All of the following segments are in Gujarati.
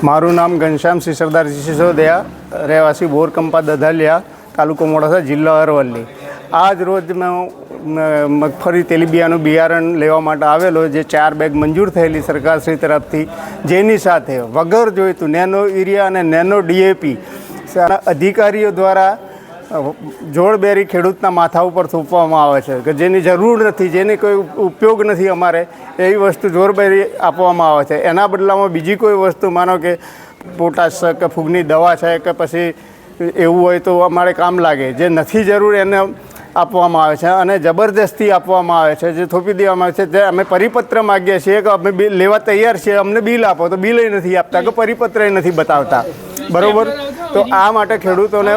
મારું નામ ઘનશ્યામ શ્રી સરદારજી સિસોદિયા, રહેવાસી બોરકંપા દધાલિયા, તાલુકો મોડાસા, જિલ્લો અરવલ્લી. આજ રોજ મેં મગફળી તેલીબિયાનું બિયારણ લેવા માટે આવેલો, જે 4 બેગ મંજૂર થયેલી સરકારશ્રી તરફથી, જેની સાથે વગર જોઈતું નેનો યુરિયા અને નેનો ડીએપી અધિકારીઓ દ્વારા જોડબેરી ખેડૂતના માથા ઉપર થોપવામાં આવે છે કે જેની જરૂર નથી, જેની કોઈ ઉપયોગ નથી અમારે, એવી વસ્તુ જોરબેરી આપવામાં આવે છે. એના બદલામાં બીજી કોઈ વસ્તુ, માનો કે પોટાશ છે કે ફૂગની દવા છે કે પછી એવું હોય તો અમારે કામ લાગે, જે નથી જરૂર એને આપવામાં આવે છે અને જબરદસ્તી આપવામાં આવે છે, જે થોપી દેવામાં આવે છે. જે અમે પરિપત્ર માગીએ છીએ કે અમે બિલ લેવા તૈયાર છીએ, અમને બિલ આપો, તો બિલ નથી આપતા કે પરિપત્ર નથી બતાવતા. બરાબર. તો આ માટે ખેડૂતોને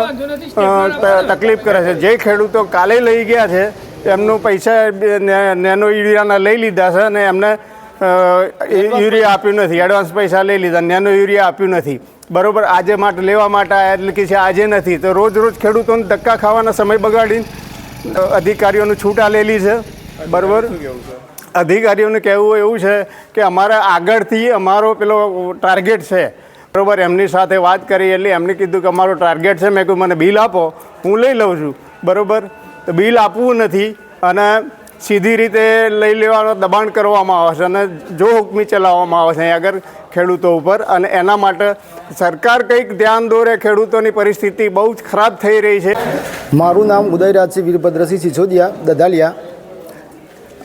તકલીફ કરે છે. જે ખેડૂતો કાલે લઈ ગયા છે એમનું પૈસા નેનો યુરિયાના લઈ લીધા છે અને એમને યુરિયા આપ્યું નથી, એડવાન્સ પૈસા લઈ લીધા, નેનો યુરિયા આપ્યું નથી. બરાબર. આજે માટે લેવા માટે આવ્યા એટલે કે છે આજે નથી, તો રોજ રોજ ખેડૂતોને ધક્કા ખાવાના સમય બગાડીને અધિકારીઓને છૂટા લેલી છે. બરાબર. અધિકારીઓને કહેવું એવું છે કે અમારા આગળથી અમારો પેલો ટાર્ગેટ છે. બરાબર. એમની સાથે વાત કરી એટલે એમને કીધું કે અમારો ટાર્ગેટ છે. મેં કહ્યું મને બિલ આપો, હું લઈ લઉં છું. બરાબર. તો બિલ આપવું નથી અને સીધી રીતે લઈ લેવાનો દબાણ કરવામાં આવે છે અને જો હુકમી ચલાવવામાં આવે છે અહીં આગળ ખેડૂતો ઉપર. અને એના માટે સરકાર કંઈક ધ્યાન દોરે. ખેડૂતોની પરિસ્થિતિ બહુ જ ખરાબ થઈ રહી છે. મારું નામ ઉદયરાજસિંહ વીરભદ્રસિંહ સિસોદિયા, દધાલિયા.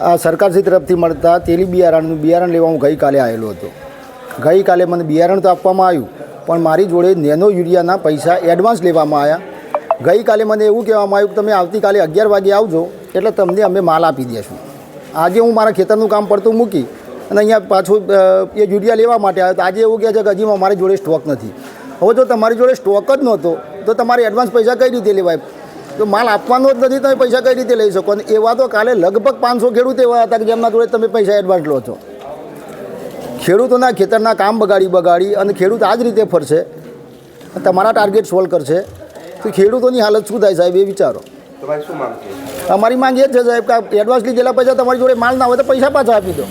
આ સરકારશ્રી તરફથી મળતા તેલી બિયારણ લેવા હું ગઈકાલે આવેલો હતો. ગઈકાલે મને બિયારણ તો આપવામાં આવ્યું, પણ મારી જોડે નેનો યુરિયાના પૈસા એડવાન્સ લેવામાં આવ્યા. ગઈકાલે મને એવું કહેવામાં આવ્યું કે તમે આવતીકાલે 11 વાગે આવજો એટલે તમને અમે માલ આપી દઈશું. આજે હું મારા ખેતરનું કામ પડતું મૂકી અને અહીંયા પાછું એ યુરિયા લેવા માટે આવ્યો. તો આજે એવું કહે છે કે હજી અમારી જોડે સ્ટોક નથી. હવે જો તમારી જોડે સ્ટોક જ નહોતો તો તમારે એડવાન્સ પૈસા કઈ રીતે લેવાય? તો માલ આપવાનો જ નથી, તમે પૈસા કઈ રીતે લઈ શકો? અને એવા તો કાલે લગભગ 500 ખેડૂત એવા હતા કે જેમના જોડે તમે પૈસા એડવાન્સ લો છો. ખેડૂતોના ખેતરના કામ બગાડી અને ખેડૂત આ જ રીતે ફરશે, તમારા ટાર્ગેટ સોલ્વ કરશે, તો ખેડૂતોની હાલત શું થાય સાહેબ? એ વિચારો. અમારી માંગ એ જ છે સાહેબ કે એડવાન્સ લીધેલા પૈસા તમારી જોડે માલ ના હોય તો પૈસા પાછા આપી દો.